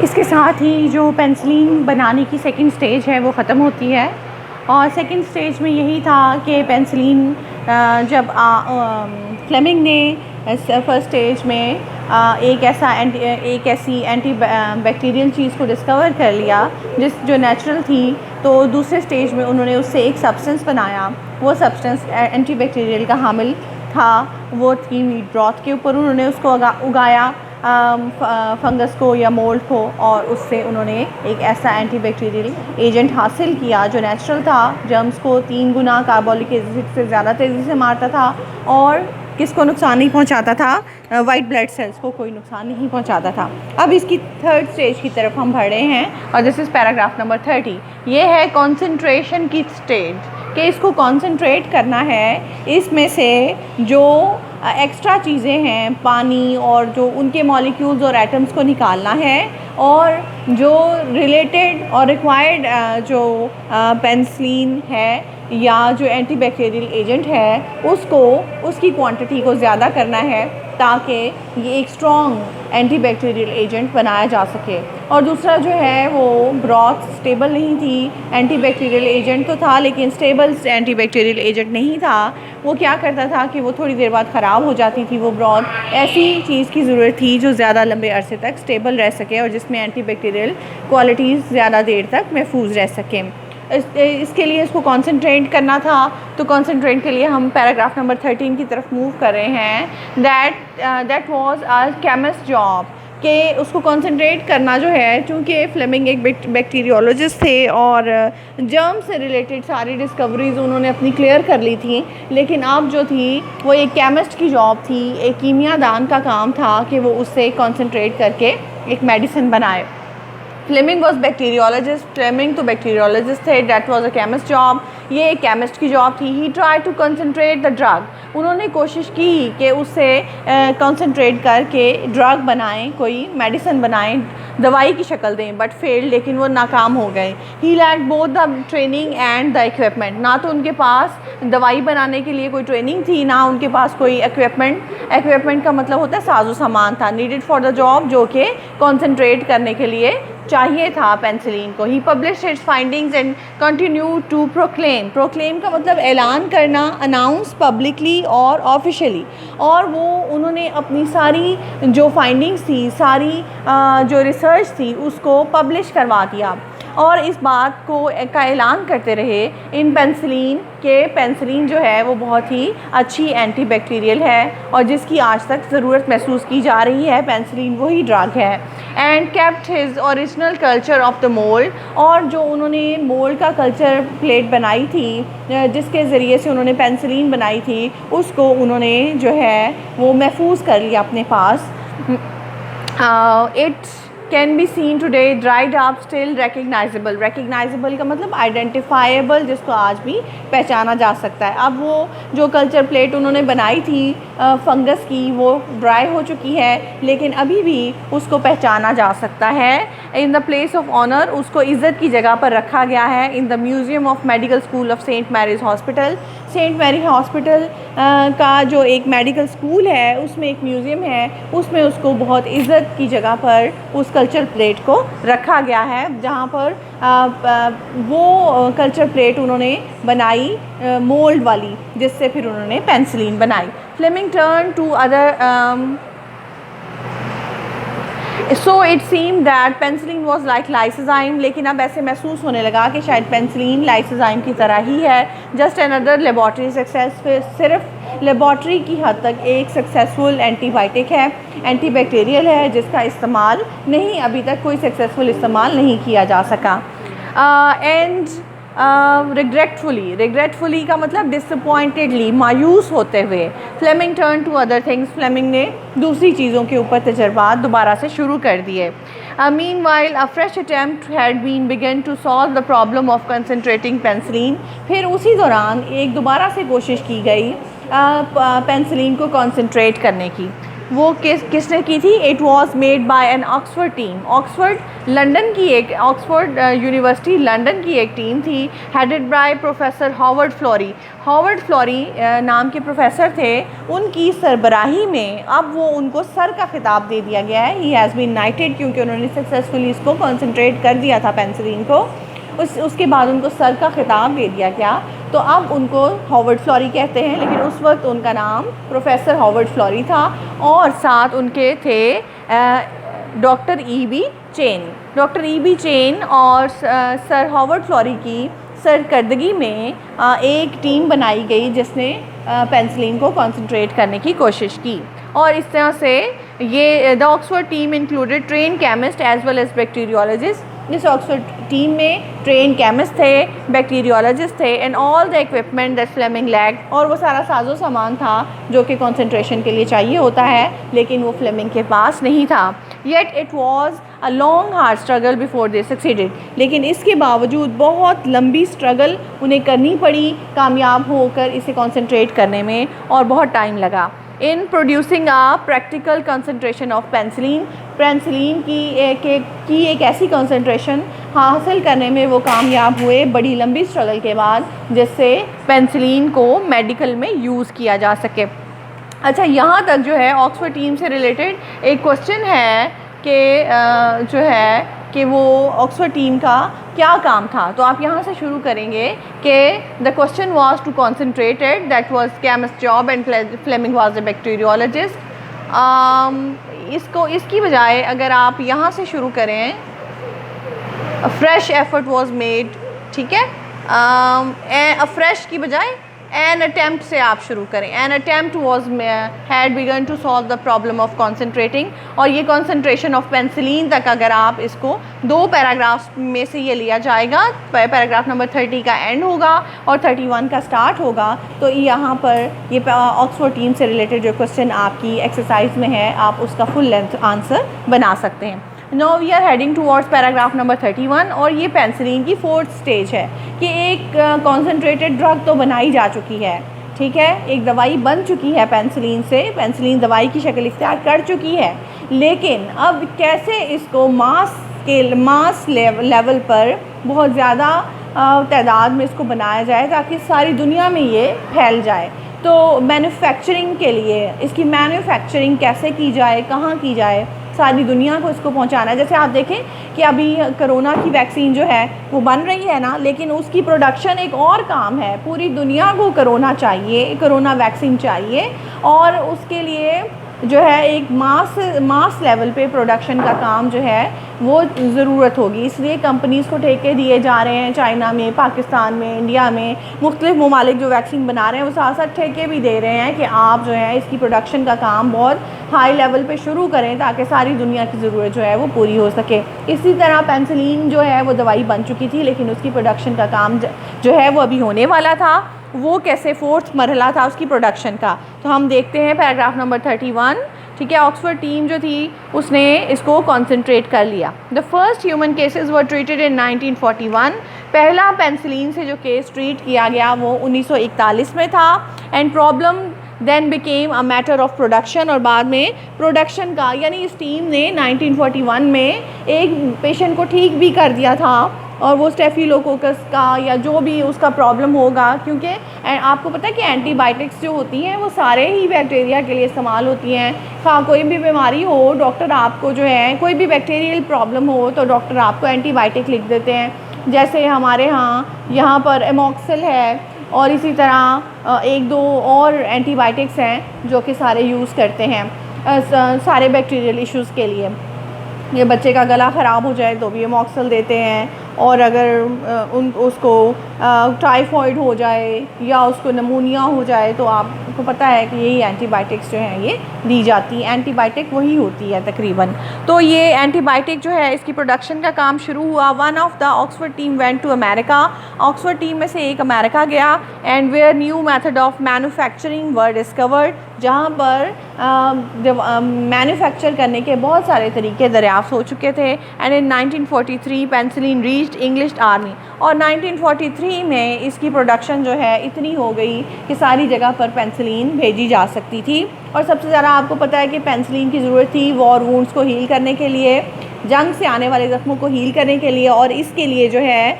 इसके साथ ही जो पेंसिलिन बनाने की सेकंड स्टेज है वो ख़त्म होती है। और सेकंड स्टेज में यही था कि पेंसिलिन जब फ्लेमिंग ने फर्स्ट स्टेज में एक ऐसी एंटी बैक्टीरियल चीज़ को डिस्कवर कर लिया जो नेचुरल थी, तो दूसरे स्टेज में उन्होंने उससे एक सब्सटेंस बनाया। वो सब्सटेंस एंटी बैक्टीरियल का हामिल था, वो थी मीट ब्रॉथ के ऊपर उन्होंने उसको उगाया फंगस को या मोल्ड को, और उससे उन्होंने एक ऐसा एंटीबैक्टीरियल एजेंट हासिल किया जो नेचुरल था, जर्म्स को 3 गुना कार्बोलिक एसिड से ज़्यादा तेज़ी से मारता था और किसको नुकसान नहीं पहुंचाता था, वाइट ब्लड सेल्स को कोई नुकसान नहीं पहुंचाता था। अब इसकी थर्ड स्टेज की तरफ हम बढ़ रहे हैं और दिस इज़ पैराग्राफ नंबर 30। ये है कॉन्सेंट्रेशन की स्टेज, कि इसको कॉन्सेंट्रेट करना है, इसमें से जो एक्स्ट्रा चीज़ें हैं पानी और जो उनके मॉलिक्यूल्स और एटम्स को निकालना है, और जो रिलेटेड और रिक्वायर्ड जो पेंसिलिन है या जो एंटीबैक्टीरियल एजेंट है उसकी क्वांटिटी को ज़्यादा करना है ताकि ये एक स्ट्रॉन्ग एंटीबैक्टीरियल एजेंट बनाया जा सके। और दूसरा जो है वो ब्रॉथ स्टेबल नहीं थी, एंटीबैक्टीरियल एजेंट तो था लेकिन स्टेबल एंटीबैक्टीरियल एजेंट नहीं था। वो क्या करता था कि वो थोड़ी देर बाद ख़राब हो जाती थी वो ब्रॉथ। ऐसी चीज़ की ज़रूरत थी जो ज़्यादा लंबे अरसे तक स्टेबल रह सके और जिसमें एंटीबैक्टीरियल क्वालिटीज़ ज़्यादा देर तक महफूज रह सकें। इसके लिए इसको कॉन्सेंट्रेट करना था, तो कॉन्सेंट्रेट के लिए हम पैराग्राफ नंबर 13 की तरफ मूव कर रहे हैं। That was a chemist job, कि उसको कॉन्सेंट्रेट करना जो है, चूँकि फ्लेमिंग एक बैक्टीरियोलॉजिस्ट थे और जर्म से रिलेटेड सारी डिस्कवरीज़ उन्होंने अपनी क्लियर कर ली थी, लेकिन अब जो थी वो एक केमिस्ट की जॉब थी, एक कीमियादान का काम था कि वो उससे कॉन्सेंट्रेट करके एक मेडिसिन बनाए। फ्लेमिंग वॉज बैक्टीरियोलॉजिस्ट, फ्लेमिंग तो बैक्टीरियोलॉजिस्ट थे, that was a chemist job, ये एक केमिस्ट की जॉब थी। He try to concentrate the drug, उन्होंने कोशिश की कि उससे कंसनट्रेट करके ड्रग बनाएं, कोई मेडिसिन बनाएं, दवाई की शक्ल दें, बट फेल्ड, लेकिन वो नाकाम हो गए। He lack both the training and the equipment, ना तो उनके पास दवाई बनाने के लिए कोई ट्रेनिंग थी, ना उनके पास कोई इक्विपमेंट का मतलब होता है साजो सामान था नीडेड फॉर द जॉब, जो कि कॉन्सेंट्रेट करने के लिए चाहिए था पेंसिलिन को। He publish its findings and continue to proclaim का मतलब ऐलान करना, अनाउंस पब्लिकली और ऑफिशियली, और वो उन्होंने अपनी सारी जो फाइंडिंग्स थी, सारी जो रिसर्च थी उसको पब्लिश करवा दिया और इस बात का ऐलान करते रहे इन पेंसिलिन के पेंसिलिन जो है वो बहुत ही अच्छी एंटीबैक्टीरियल है और जिसकी आज तक ज़रूरत महसूस की जा रही है। पेंसिलिन वही ड्रग है। And kept his original culture of the mould, और जो उन्होंने मोल्ड का कल्चर प्लेट बनाई थी जिसके ज़रिए से उन्होंने पेंसिलिन बनाई थी, उसको उन्होंने जो है वो महफूज कर लिया अपने पास। Its can be seen today dried up still recognisable का मतलब आइडेंटिफाइबल, जिसको आज भी पहचाना जा सकता है। अब वो जो कल्चर प्लेट उन्होंने बनाई थी फंगस की, वो ड्राई हो चुकी है लेकिन अभी भी उसको पहचाना जा सकता है। In the place of honour, उसको इज़्ज़त की जगह पर रखा गया है in the museum of medical school of Saint Mary's hospital. Saint Mary hospital का जो एक मेडिकल स्कूल है उसमें एक म्यूज़ियम है, उसमें उसको बहुत इज़्ज़त की जगह पर उस कल्चर प्लेट को रखा गया है, जहाँ पर वो कल्चर प्लेट उन्होंने बनाई मोल्ड वाली, जिससे फिर उन्होंने पेंसिलिन बनाई। Fleming turn to other so it seem that penicillin was like lysozyme, लेकिन अब ऐसे महसूस होने लगा कि शायद पेंसिलिन लाइसोजाइम की तरह ही है। जस्ट अनदर लेबॉर्ट्री सक्सेस, सिर्फ लेबॉर्ट्री की हद तक एक सक्सेसफुल एंटीबायोटिक है, एंटीबैक्टीरियल है, जिसका इस्तेमाल नहीं, अभी तक कोई सक्सेसफुल इस्तेमाल नहीं किया जा सका। एंड रिग्रेटफुली का मतलब डिसअपॉइंटेडली, मायूस होते हुए। Fleming turn to other things, Fleming ने दूसरी चीज़ों के ऊपर तजर्बात दोबारा से शुरू कर दिए। Meanwhile a fresh attempt had been begun to solve the problem of concentrating penicillin, फिर उसी दौरान एक दोबारा से कोशिश की गई पेंसिलिन को कंसनट्रेट करने की। वो किसने की थी? It was made by an Oxford team. Oxford University London की एक टीम थी, headed by professor Howard Florey. Howard Florey नाम के प्रोफेसर थे, उनकी सरबराही में अब वो उनको सर का खिताब दे दिया गया है। ही हैज़ बीन नाइटेड, क्योंकि उन्होंने सक्सेसफुली इसको कॉन्सेंट्रेट कर दिया था पेनिसिलिन को। उसके बाद उनको सर का खिताब दे दिया गया। तो अब उनको हॉवर्ड फ्लोरी कहते हैं, लेकिन उस वक्त उनका नाम प्रोफेसर हॉवर्ड फ्लोरी था। और साथ उनके थे doctor EB. Chain. Doctor EB. Chain और सर हॉवर्ड फ्लोरी की सरकर्दगी में एक टीम बनाई गई जिसने पेनिसिलिन को कॉन्सेंट्रेट करने की कोशिश की। और इस तरह से ये the Oxford team included train chemist as well as bacteriologist. इस ऑक्सफोर्ड टीम में ट्रेन केमिस्ट थे, बैक्टीरियोलॉजिस्ट थे, and all the equipment that Fleming lacked, और वो सारा साजो सामान था जो कि कंसंट्रेशन के लिए चाहिए होता है, लेकिन वो फ्लेमिंग के पास नहीं था। Yet it was a long hard struggle before they succeeded, लेकिन इसके बावजूद बहुत लंबी स्ट्रगल उन्हें करनी पड़ी कामयाब होकर इसे कंसंट्रेट करने में, और बहुत टाइम लगा। In producing a practical concentration of penicillin, penicillin की एक ऐसी कंसंट्रेशन हासिल करने में वो कामयाब हुए बड़ी लंबी स्ट्रगल के बाद, जिससे पेनिसिलिन को मेडिकल में यूज़ किया जा सके। अच्छा, यहाँ तक जो है ऑक्सफोर्ड टीम से रिलेटेड एक क्वेश्चन है कि जो है कि वो ऑक्सफोर्ड टीम का क्या काम था। तो आप यहाँ से शुरू करेंगे कि the question was to concentrated, that was chemist job and Fleming was the bacteriologist. इसकी बजाय अगर आप यहाँ से शुरू करें, फ्रेश एफर्ट वाज मेड, ठीक है, फ्रेश की बजाय एन अटैम्प्ट से आप शुरू करें। An attempt was had begun to solve the problem of concentrating, और ये कॉन्सेंट्रेशन ऑफ पेनिसिलिन तक अगर आप इसको 2 पैराग्राफ्स में से ये लिया जाएगा, पैराग्राफ नंबर 30 का एंड होगा और 31 का स्टार्ट होगा। तो यहाँ पर ये ऑक्सफोर्ड टीम से रिलेटेड जो क्वेश्चन आपकी एक्सरसाइज में है, आप उसका फुल लेंथ आंसर बना सकते हैं। Now we are heading towards paragraph number 31, और ये पेनिसिलिन की 4th स्टेज है कि एक कॉन्सेंट्रेटेड ड्रग तो बनाई जा चुकी है, ठीक है, एक दवाई बन चुकी है पेनिसिलिन से, पेनिसिलिन दवाई की शक्ल इख्तियार कर चुकी है, लेकिन अब कैसे इसको मास लेवल पर बहुत ज़्यादा तादाद में इसको बनाया जाए ताकि सारी दुनिया में ये फैल जाए। तो मैन्युफैक्चरिंग के लिए इसकी मैन्युफैक्चरिंग कैसे की जाए, कहाँ की जाए, सारी दुनिया को इसको पहुंचाना है। जैसे आप देखें कि अभी कोरोना की वैक्सीन जो है वो बन रही है ना, लेकिन उसकी प्रोडक्शन एक और काम है। पूरी दुनिया को कोरोना चाहिए, कोरोना वैक्सीन चाहिए, और उसके लिए जो है एक मास लेवल पे प्रोडक्शन का काम जो है वो ज़रूरत होगी। इसलिए कंपनीज़ को ठेके दिए जा रहे हैं, चाइना में, पाकिस्तान में, इंडिया में, मुख्तलिफ ममालिक जो वैक्सीन बना रहे हैं वो साथ साथ ठेके भी दे रहे हैं कि आप जो है इसकी प्रोडक्शन का काम बहुत हाई लेवल पे शुरू करें ताकि सारी दुनिया की ज़रूरत जो है वो पूरी हो सके। इसी तरह पेनिसिलिन जो है वो दवाई बन चुकी थी, लेकिन उसकी प्रोडक्शन का काम जो है वो अभी होने वाला था। वो कैसे 4th मरहला था उसकी प्रोडक्शन का, तो हम देखते हैं पैराग्राफ नंबर 31, ठीक है। ऑक्सफोर्ड टीम जो थी उसने इसको कॉन्सेंट्रेट कर लिया। The first human cases were treated in 1941। पहला पेनिसिलिन से जो केस ट्रीट किया गया वो 1941 में था। And problem then became a matter of production, और बाद में प्रोडक्शन का, यानी इस टीम ने 1941 में एक पेशेंट को ठीक भी कर दिया था, और वो स्टेफिलोकोकस का या जो भी उसका प्रॉब्लम होगा, क्योंकि आपको पता है कि एंटीबायोटिक्स जो होती हैं वो सारे ही बैक्टीरिया के लिए इस्तेमाल होती हैं। हाँ, कोई भी बीमारी हो, डॉक्टर आपको जो है कोई भी बैक्टीरियल प्रॉब्लम हो तो डॉक्टर आपको एंटीबायोटिक लिख देते हैं। जैसे हमारे यहाँ पर एमॉक्सिल है, और इसी तरह 1-2 और एंटीबायोटिक्स हैं जो कि सारे यूज़ करते हैं सारे बैक्टीरियल इश्यूज़ के लिए। ये बच्चे का गला ख़राब हो जाए तो भी एमॉक्सिल देते हैं, और अगर उसको टाइफॉइड हो जाए या उसको नमूनिया हो जाए तो आपको पता है कि यही एंटीबायोटिक्स जो हैं ये दी जाती है। एंटीबायोटिक वही होती है तकरीबन। तो ये एंटीबायोटिक जो है इसकी प्रोडक्शन का काम शुरू हुआ। One of the Oxford team went to America. Oxford team में से एक अमेरिका गया, and where new method of manufacturing were discovered. जहाँ पर जब मैन्युफैक्चर करने के बहुत सारे तरीके दरियाफ़्त हो चुके थे। And in 1943 penicillin reached English army, और 1943 में इसकी प्रोडक्शन जो है इतनी हो गई कि सारी जगह पर पेनिसिलिन भेजी जा सकती थी। और सबसे ज़्यादा आपको पता है कि पेनिसिलिन की ज़रूरत थी वॉर वुंड्स को हील करने के लिए, जंग से आने वाले ज़ख्मों को हील करने के लिए। और इसके लिए जो है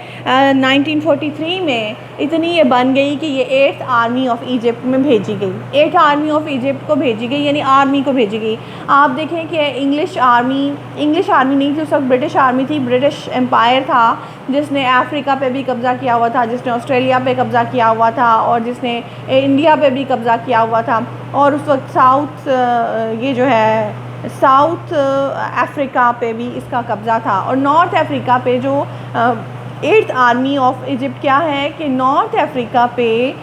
1943 में इतनी ये बन गई कि ये 8th आर्मी ऑफ इजिप्ट में भेजी गई। 8th आर्मी ऑफ इजिप्ट को भेजी गई, यानी आर्मी को भेजी गई। आप देखें कि इंग्लिश आर्मी नहीं थी उस वक्त, ब्रिटिश आर्मी थी। ब्रिटिश एम्पायर था जिसने अफ्रीका पे भी कब्ज़ा किया हुआ था, जिसने ऑस्ट्रेलिया पे कब्ज़ा किया हुआ था, और जिसने इंडिया पे भी कब्ज़ा किया हुआ था। और उस वक्त साउथ अफ्रीका पे भी इसका कब्ज़ा था। और नॉर्थ अफ्रीका पे जो 8th आर्मी ऑफ इजिप्ट क्या है कि नॉर्थ अफ्रीका पे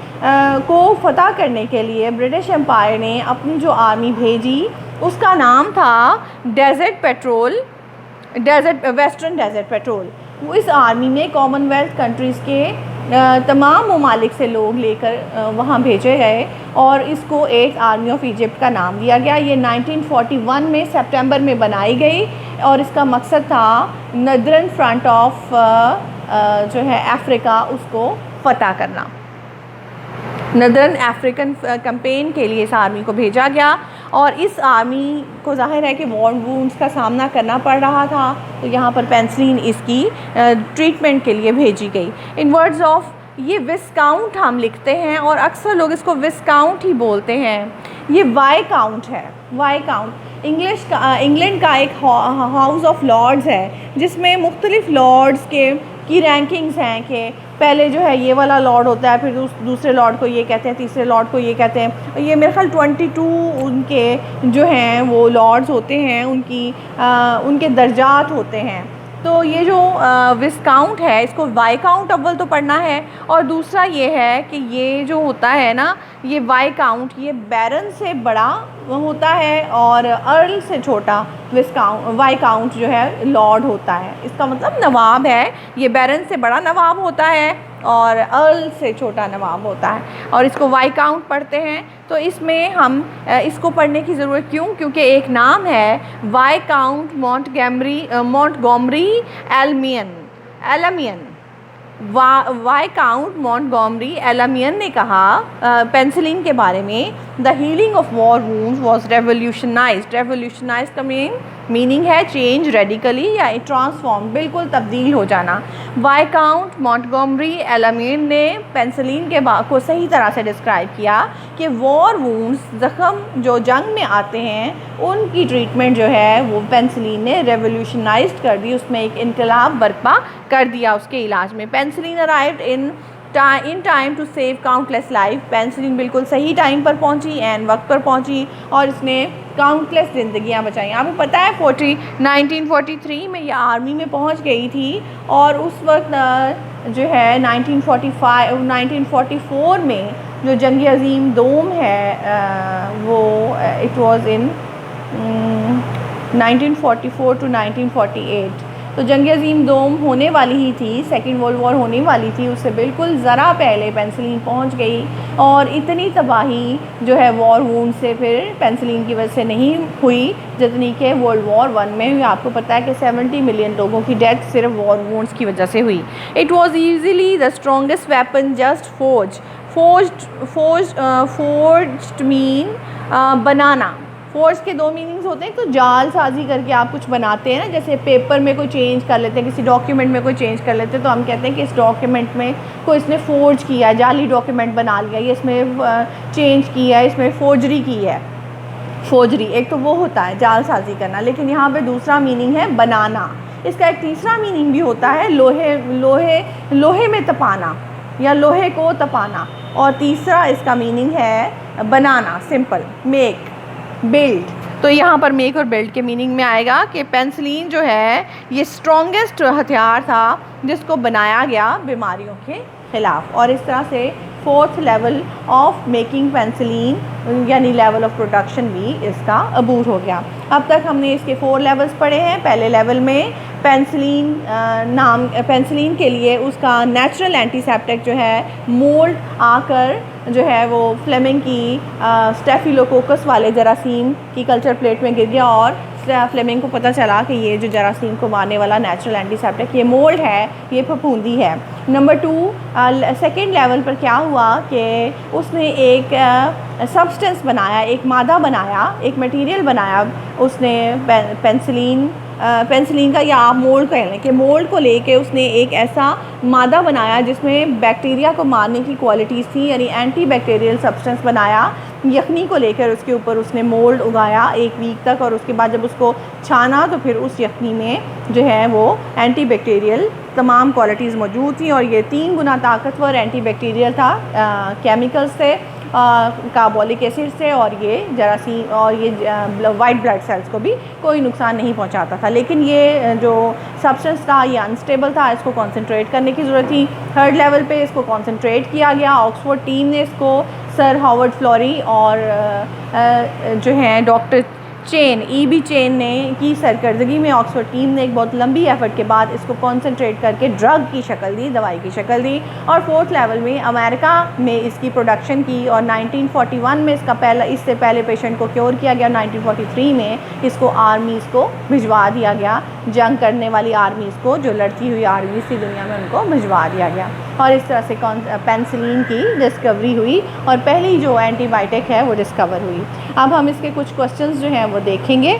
को फ़तह करने के लिए ब्रिटिश एम्पायर ने अपनी जो आर्मी भेजी उसका नाम था वेस्टर्न डेजर्ट पेट्रोल। वो इस आर्मी में कॉमनवेल्थ कंट्रीज़ के तमाम ममालिक से लोग लेकर वहाँ भेजे गए, और इसको 8th आर्मी ऑफ इजिप्ट का नाम दिया गया। ये 1941 में सितंबर में बनाई गई, और इसका मकसद था नदरन फ्रंट ऑफ जो है अफ्रीका उसको फ़तह करना। नदरन अफ्रीकन कैंपेन के लिए इस आर्मी को भेजा गया, और इस आर्मी को ज़ाहिर है कि वॉर वुंड्स का सामना करना पड़ रहा था, तो यहाँ पर पेनिसिलिन इसकी ट्रीटमेंट के लिए भेजी गई। इन वर्ड्स ऑफ ये विस्काउंट हम लिखते हैं, और अक्सर लोग इसको विस्काउंट ही बोलते हैं। ये वाई काउंट है। वाई काउंट इंग्लैंड का एक हाउस ऑफ लॉर्ड्स है, जिसमें मुख्तलिफ़ लॉर्ड्स की रैंकिंग्स हैं कि पहले जो है ये वाला लॉर्ड होता है, फिर दूसरे लॉर्ड को ये कहते हैं, तीसरे लॉर्ड को ये कहते हैं। ये मेरे ख्याल 22 उनके जो हैं वो लॉर्ड्स होते हैं, उनके दर्जात होते हैं। तो ये जो विस्काउंट है इसको वाइकाउंट अव्वल तो पढ़ना है, और दूसरा ये है कि ये जो होता है ना, ये वाइकाउंट ये बैरन से बड़ा होता है और अर्ल से छोटा वाइकाउंट जो है लॉर्ड होता है। इसका मतलब नवाब है, ये बैरन से बड़ा नवाब होता है और अर्ल से छोटा नवाब होता है, और इसको वाइकाउंट पढ़ते हैं। तो इसमें हम इसको पढ़ने की ज़रूरत क्यों, क्योंकि एक नाम है viscount Montgomery Alamein. Viscount Montgomery Alamein ने कहा पेनिसिलिन के बारे में, the healing of war wounds was revolutionised का मीनिंग है चेंज रेडिकली या ट्रांसफॉर्म, बिल्कुल तब्दील हो जाना। वाइकाउंट मॉन्टगोमरी एलामियन ने पेनिसिलिन को सही तरह से डिस्क्राइब किया कि वॉर वुंड्स ज़ख़म जो जंग में आते हैं उनकी ट्रीटमेंट जो है वो पेनिसिलिन ने रेवोल्यूशनाइज्ड कर दी, उसमें एक इनकलाब बर्पा कर दिया उसके इलाज में। Penicillin arrived in time to save countless life. Penicillin बिल्कुल सही टाइम पर पहुंची एंड वक्त पर पहुंची, और इसने काउंटलेस ज़िंदगियां बचाई। आपको पता है 1943 में ये आर्मी में पहुंच गई थी, और उस वक्त जो है 1944 में जो जंग अज़ीम दोम है वो इट वाज इन 1944 to 1948। तो जंग अज़ीम दोम होने वाली ही थी, सेकेंड वर्ल्ड वॉर होने वाली थी, उससे बिल्कुल ज़रा पहले पेनिसिलिन पहुंच गई, और इतनी तबाही जो है वॉर वुंड से फिर पेनिसिलिन की वजह से नहीं हुई जितनी कि वर्ल्ड वॉर 1 में हुई। आपको पता है कि 70 मिलियन लोगों की डेथ सिर्फ वॉर वुंड्स की वजह से हुई। It was easily the strongest weapon just forged mean banana. Forge के 2 मीनिंग्स होते हैं, तो जाल साजी करके आप कुछ बनाते हैं ना, जैसे पेपर में कोई चेंज कर लेते हैं, किसी डॉक्यूमेंट में कोई चेंज कर लेते हैं, तो हम कहते हैं कि इस डॉक्यूमेंट में कोई इसने फोर्ज किया, जाली डॉक्यूमेंट बना लिया, ये इसमें चेंज किया है, इसमें फोर्जरी की है। फोर्जरी एक तो वो होता है जाल साजी करना, लेकिन यहाँ पे दूसरा मीनिंग है बनाना। इसका एक तीसरा मीनिंग भी होता है लोहे में तपाना या लोहे को तपाना, और तीसरा इसका मीनिंग है बनाना, सिंपल, मेक, बिल्ड। तो यहाँ पर मेक और बिल्ड के मीनिंग में आएगा कि पेनिसिलिन जो है ये स्ट्रॉन्गेस्ट हथियार था जिसको बनाया गया बीमारियों के ख़िलाफ़, और इस तरह से 4th level of making penicillin यानी लेवल ऑफ प्रोडक्शन भी इसका अबूर हो गया। अब तक हमने इसके 4 लेवल्स पढ़े हैं। पहले लेवल में पेंसिलिन के लिए उसका नेचुरल एंटीसेप्टिक जो है मोल्ड आकर जो है वो फ्लेमिंग की स्टेफिलोकोकस वाले जरासीम की कल्चर प्लेट में गिर गया और फ्लेमिंग को पता चला कि ये जो जरासीम को मारने वाला नेचुरल एंटीसेप्टिक ये मोल्ड है, ये फफूंदी है। नंबर 2 सेकेंड लेवल पर क्या हुआ कि उसने एक सब्सटेंस बनाया, एक मादा बनाया, एक मटेरियल बनाया उसने पेंसिलिन का, या आप मोल्ड कह लें कि मोल्ड को लेके उसने एक ऐसा मादा बनाया जिसमें बैक्टीरिया को मारने की क्वालिटीज़ थी, यानी एंटी बैक्टीरियल सब्सटेंस बनाया। यखनी को लेकर उसके ऊपर उसने मोल्ड उगाया 1 वीक तक, और उसके बाद जब उसको छाना तो फिर उस यखनी में जो है वो एंटी बैक्टीरियल तमाम क्वालिटीज़ मौजूद थी, और ये 3 गुना ताकतवर एंटी बैक्टीरियल था केमिकल्स से, कार्बोलिक एसिड से, और ये जरासीम और ये वाइट ब्लड सेल्स को भी कोई नुकसान नहीं पहुंचाता था। लेकिन ये जो सब्सटेंस था ये अनस्टेबल था, इसको कंसंट्रेट करने की ज़रूरत थी। 3rd लेवल पे इसको कंसंट्रेट किया गया। ऑक्सफोर्ड टीम ने इसको सर हॉवर्ड फ्लोरी और जो हैं डॉक्टर ईबी चेन ने की सरकर्दगी में ऑक्सफोर्ड टीम ने एक बहुत लंबी एफर्ट के बाद इसको कंसंट्रेट करके ड्रग की शक्ल दी, दवाई की शक्ल दी, और 4th लेवल में अमेरिका में इसकी प्रोडक्शन की, और 1941 में इससे पहले पेशेंट को क्योर किया गया। 1943 में इसको आर्मीज़ को भिजवा दिया गया, जंग करने वाली आर्मीज़ को, जो लड़ती हुई आर्मीज़ थी दुनिया में, उनको भिजवा दिया गया, और इस तरह से पेंसिलिन की डिस्कवरी हुई और पहली जो एंटीबायोटिक है वो डिस्कवर हुई। अब हम इसके कुछ क्वेश्चंस जो हैं वो देखेंगे।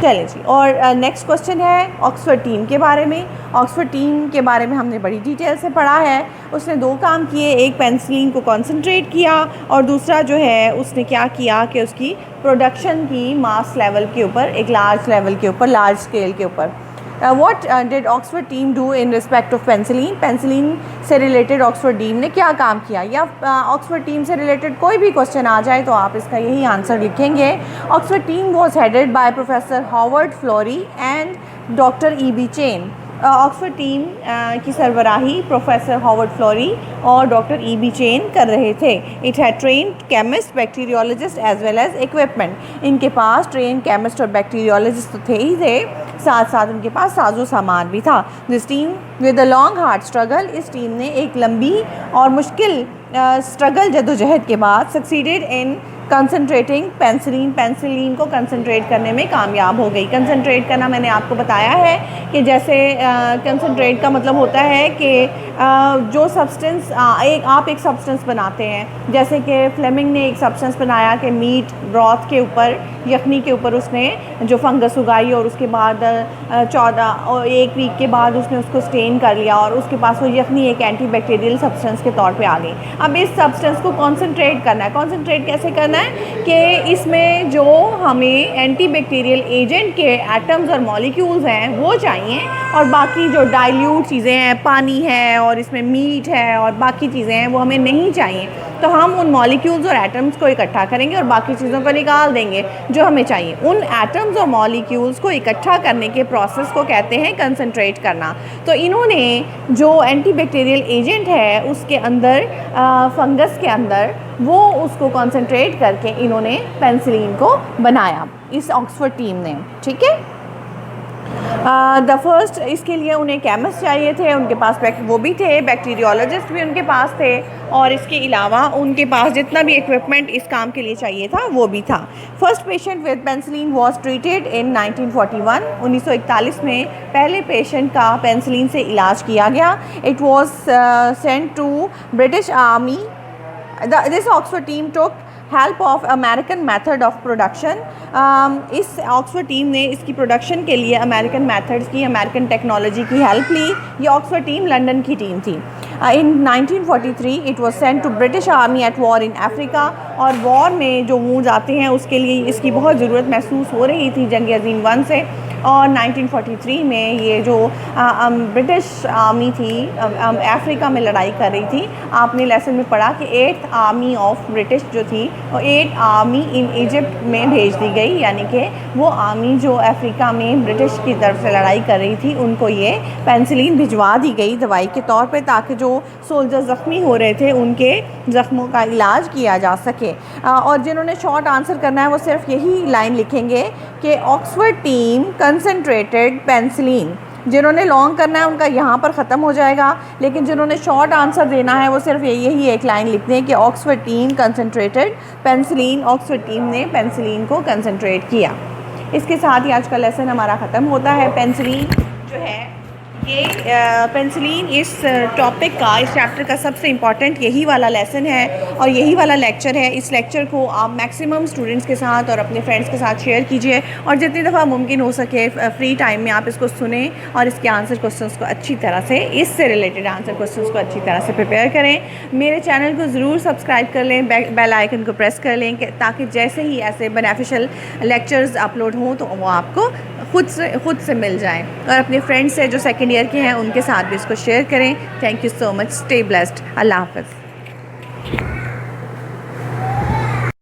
चलिए जी, और नेक्स्ट क्वेश्चन है ऑक्सफोर्ड टीम के बारे में। ऑक्सफोर्ड टीम के बारे में हमने बड़ी डिटेल से पढ़ा है। उसने 2 काम किए, एक पेंसिलिन को कंसंट्रेट किया और दूसरा जो है उसने क्या किया कि उसकी प्रोडक्शन की मास लेवल के ऊपर, एक लार्ज लेवल के ऊपर, लार्ज स्केल के ऊपर। What did Oxford team do in respect of penicillin? Penicillin से रिलेटेड ऑक्सफोर्ड टीम ने क्या काम किया, या ऑक्सफोर्ड टीम से रिलेटेड कोई भी क्वेश्चन आ जाए तो आप इसका यही आंसर लिखेंगे। Oxford team was headed by professor Howard Florey and doctor E B Chain. Oxford team की सरबराही प्रोफेसर हॉवर्ड फ्लोरी और डॉक्टर ईबी चेन कर रहे थे। It had train chemist, bacteriologist as well as equipment. इनके पास ट्रेन केमिस्ट और bacteriologist तो थे ही थे, साथ साथ उनके पास साजो सामान भी था। This team with a long hard struggle, इस टीम ने एक लंबी और मुश्किल स्ट्रगल जद्दोजहद के बाद सक्सीडेड इन कंसंट्रेटिंग पेंसिलिन को कंसंट्रेट करने में कामयाब हो गई। कंसंट्रेट करना मैंने आपको बताया है कि जैसे कंसंट्रेट का मतलब होता है कि जो सब्सटेंस आप एक सब्सटेंस बनाते हैं, जैसे कि फ्लेमिंग ने एक सब्सटेंस बनाया कि मीट ब्रॉथ के ऊपर, यखनी के ऊपर उसने जो फंगस उगाई और उसके बाद 1 वीक के बाद उसने उसको स्टेन कर लिया और उसके पास वो यखनी एक एंटीबैक्टीरियल सब्सटेंस के तौर पे आ गई। अब इस सब्सटेंस को कॉन्सेंट्रेट करना है। कॉन्सेंट्रेट कैसे करना है कि इसमें जो हमें एंटीबैक्टीरियल एजेंट के एटम्स और मॉलिक्यूल्स हैं वो चाहिए, और बाकी जो डाइल्यूट चीज़ें हैं, पानी है और इसमें मीट है और बाकी चीज़ें हैं, वो हमें नहीं चाहिए। तो हम उन मॉलिक्यूल्स और एटम्स को इकट्ठा करेंगे और बाकी चीज़ों को निकाल देंगे जो हमें चाहिए। उन एटम्स और मॉलिक्यूल्स को इकट्ठा करने के प्रोसेस को कहते हैं कंसंट्रेट करना। तो इन्होंने जो एंटीबैक्टीरियल एजेंट है उसके अंदर, फंगस के अंदर, वो उसको कंसंट्रेट करके इन्होंने पेंसिलिन को बनाया, इस ऑक्सफोर्ड टीम ने। ठीक है, द फर्स्ट, इसके लिए उन्हें केमिस्ट चाहिए थे, उनके पास वो भी थे, बैक्टीरियोलॉजिस्ट भी उनके पास थे, और इसके अलावा उनके पास जितना भी इक्विपमेंट इस काम के लिए चाहिए था वो भी था। First patient with penicillin was treated in 1941। 1941 में पहले पेशेंट का पेंसिलिन से इलाज किया गया। It was sent to British army. This Oxford team took help of American method of production. इस ऑक्सफोर्ड टीम ने इसकी प्रोडक्शन के लिए अमेरिकन मेथड्स की, अमेरिकन टेक्नोलॉजी की हेल्प ली। ये ऑक्सफोर्ड टीम लंदन की टीम थी। In 1943 it was sent to British army at war in Africa, और वॉर में जो वूंड्स आते हैं उसके लिए इसकी बहुत ज़रूरत महसूस हो रही थी जंग अज़ीम 1 से। और 1943 में ये जो ब्रिटिश आर्मी थी अफ्रीका में लड़ाई कर रही थी। आपने लेसन में पढ़ा कि 8th आर्मी ऑफ ब्रिटिश जो थी वो 8th आर्मी इन इजिप्ट में भेज दी गई, यानी कि वो आर्मी जो अफ्रीका में ब्रिटिश की तरफ से लड़ाई कर रही थी उनको ये पेंसिलिन भिजवा दी गई दवाई के तौर पे, ताकि जो सोल्जर ज़ख्मी हो रहे थे उनके ज़ख्मों का इलाज किया जा सके। और जिन्होंने शॉर्ट आंसर करना है वो सिर्फ यही लाइन लिखेंगे कि ऑक्सफोर्ड टीम कंसंट्रेटेड पेनिसिलिन। जिन्होंने लॉन्ग करना है उनका यहाँ पर ख़त्म हो जाएगा, लेकिन जिन्होंने शॉर्ट आंसर देना है वो सिर्फ यही एक लाइन लिखते हैं कि Oxford team concentrated penicillin. Oxford team ने पेनिसिलिन को कंसंट्रेट किया। इसके साथ ही आज का लेसन हमारा ख़त्म होता है। पेनिसिलिन जो है ये पेनिसिलिन इस टॉपिक का, इस चैप्टर का सबसे इम्पॉर्टेंट यही वाला लेसन है और यही वाला लेक्चर है। इस लेक्चर को आप मैक्सिमम स्टूडेंट्स के साथ और अपने फ्रेंड्स के साथ शेयर कीजिए और जितनी दफ़ा मुमकिन हो सके फ्री टाइम में आप इसको सुनें और इसके आंसर क्वेश्चंस को अच्छी तरह से, इससे रिलेटेड आंसर क्वेश्चंस को अच्छी तरह से प्रिपेयर करें। मेरे चैनल को ज़रूर सब्सक्राइब कर लें, बेल आइकन को प्रेस कर लें ताकि जैसे ही ऐसे बेनिफिशियल लेक्चर्स अपलोड हों तो वो आपको खुद से मिल जाएं। और अपने फ्रेंड्स से जो सेकेंड ईयर के हैं उनके साथ भी इसको शेयर करें। Thank you so much. Stay blessed. अल्लाह हाफ़िज़।